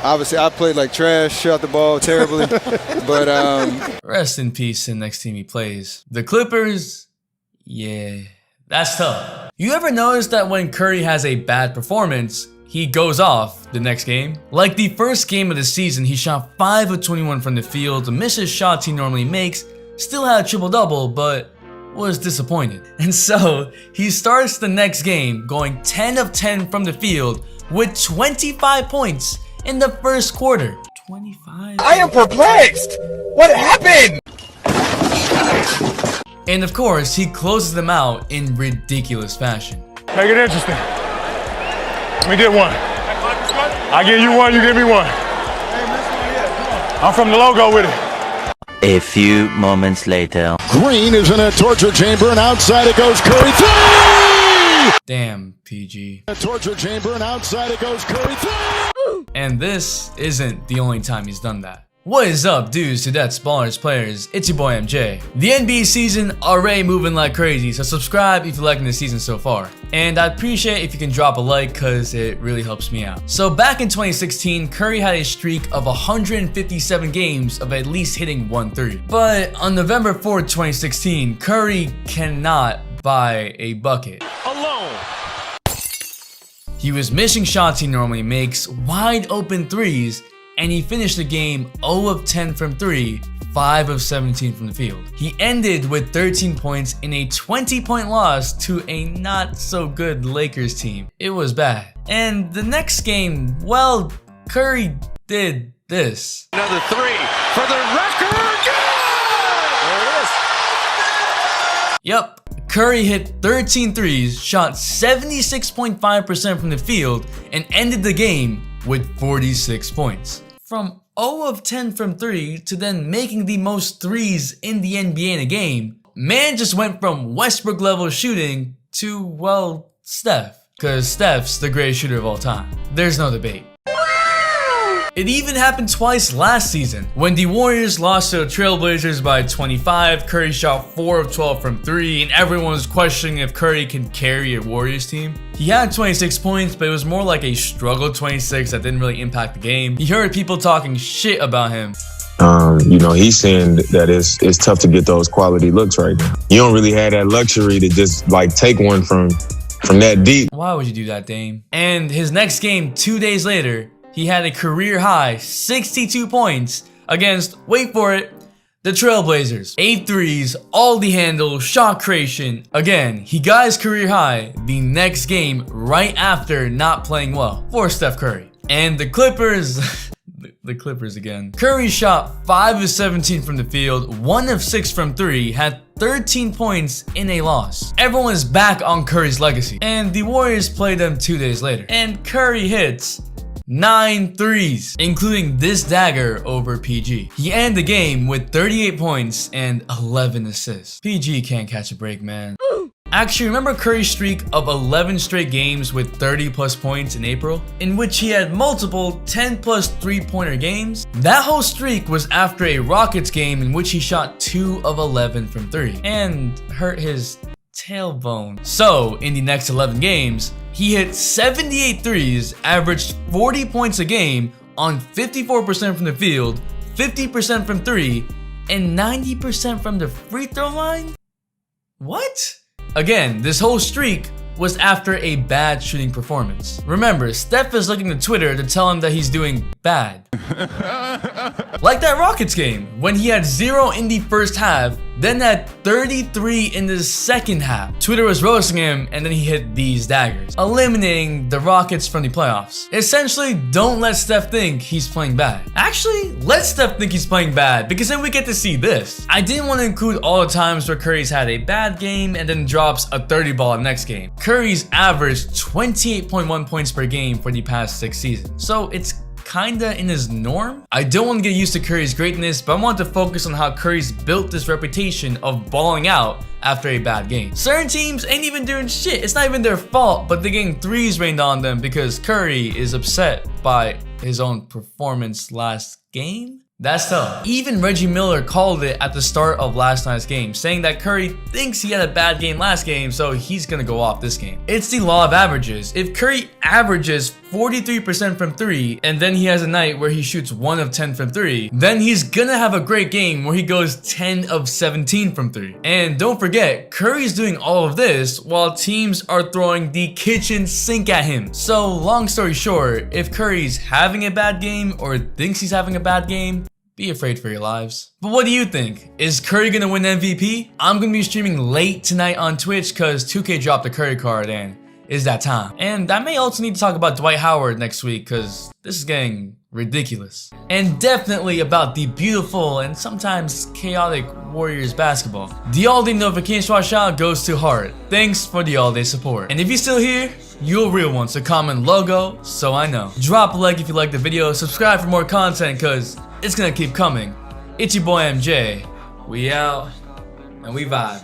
Obviously, I played like trash, shot the ball terribly. But rest in peace to the next team he plays. The Clippers, yeah, that's tough. You ever notice that when Curry has a bad performance, he goes off the next game? Like the first game of the season, he shot 5 of 21 from the field, misses shots he normally makes, still had a triple-double, but was disappointed. And so, he starts the next game going 10 of 10 from the field with 25 points in the first quarter. 25? I am perplexed! What happened? And of course, he closes them out in ridiculous fashion. Make it interesting. Let me get one. I give you one, you give me one. I'm from the logo with it. A few moments later. Green is in a torture chamber, and outside it goes Curry. 3! Damn, PG. A torture chamber, and outside it goes Curry. 3! And this isn't the only time he's done that. What is up, dudes, Dudettes, Ballers, players? It's your boy MJ. The NBA season already moving like crazy, so subscribe if you're liking the season so far. And I'd appreciate if you can drop a like, cause it really helps me out. So back in 2016, Curry had a streak of 157 games of at least hitting 1 3. But on November 4th, 2016, Curry cannot buy a bucket. Alone. He was missing shots he normally makes, wide open threes, and he finished the game 0 of 10 from 3, 5 of 17 from the field. He ended with 13 points in a 20-point loss to a not-so-good Lakers team. It was bad. And the next game, well, Curry did this. Another 3 for the record. There it is. Yep. Curry hit 13 threes, shot 76.5% from the field, and ended the game with 46 points. From 0 of 10 from 3 to then making the most threes in the NBA in a game, man just went from Westbrook level shooting to, well, Steph. Cause Steph's the greatest shooter of all time. There's no debate. It even happened twice last season. When the Warriors lost to the Trailblazers by 25, Curry shot 4 of 12 from 3, and everyone was questioning if Curry can carry a Warriors team. He had 26 points, but it was more like a struggle 26 that didn't really impact the game. He heard people talking shit about him. You know, he's saying that it's tough to get those quality looks right now. You don't really have that luxury to just like take one from that deep. Why would you do that, Dame? And his next game 2 days later, he had a career high 62 points against, wait for it, the Trailblazers. 8 threes, all the handle, shot creation. Again, he got his career high the next game right after not playing well for Steph Curry. And the Clippers, the Clippers again. Curry shot 5 of 17 from the field, 1 of 6 from 3, had 13 points in a loss. Everyone is back on Curry's legacy. And the Warriors play them 2 days later. And Curry hits 9 threes, including this dagger over PG. He ended the game with 38 points and 11 assists. PG can't catch a break, man. Actually, remember Curry's streak of 11 straight games with 30 plus points in April, in which he had multiple 10 plus 3-pointer games? That whole streak was after a Rockets game in which he shot 2 of 11 from 3 and hurt his tailbone. So, in the next 11 games, he hit 78 threes, averaged 40 points a game on 54% from the field, 50% from 3, and 90% from the free throw line? What? Again, this whole streak was after a bad shooting performance. Remember, Steph is looking to Twitter to tell him that he's doing bad. Like that Rockets game, when he had 0 in the first half, then had 33 in the second half. Twitter was roasting him, and then he hit these daggers, eliminating the Rockets from the playoffs. Essentially, don't let Steph think he's playing bad. Actually, let Steph think he's playing bad, because then we get to see this. I didn't want to include all the times where Curry's had a bad game and then drops a 30 ball next game. Curry's averaged 28.1 points per game for the past 6 seasons. So it's kinda in his norm. I don't want to get used to Curry's greatness, but I want to focus on how Curry's built this reputation of balling out after a bad game. Certain teams ain't even doing shit. It's not even their fault, but they're getting threes rained on them because Curry is upset by his own performance last game. That's tough. Even Reggie Miller called it at the start of last night's game, saying that Curry thinks he had a bad game last game, so he's gonna go off this game. It's the law of averages. If Curry averages 43% from 3, and then he has a night where he shoots 1 of 10 from 3, then he's gonna have a great game where he goes 10 of 17 from 3. And don't forget, Curry's doing all of this while teams are throwing the kitchen sink at him. So long story short, if Curry's having a bad game or thinks he's having a bad game, be afraid for your lives. But what do you think? Is Curry gonna win MVP? I'm gonna be streaming late tonight on Twitch because 2K dropped a Curry card and it's that time. And I may also need to talk about Dwight Howard next week because this is getting ridiculous. And definitely about the beautiful and sometimes chaotic Warriors basketball. The all-day notification watch out goes to Hart. Thanks for the all-day support. And if you're still here, you're a real one, so comment logo so I know. Drop a like if you like the video, subscribe for more content cause it's gonna keep coming. It's your boy MJ. We out and we vibe.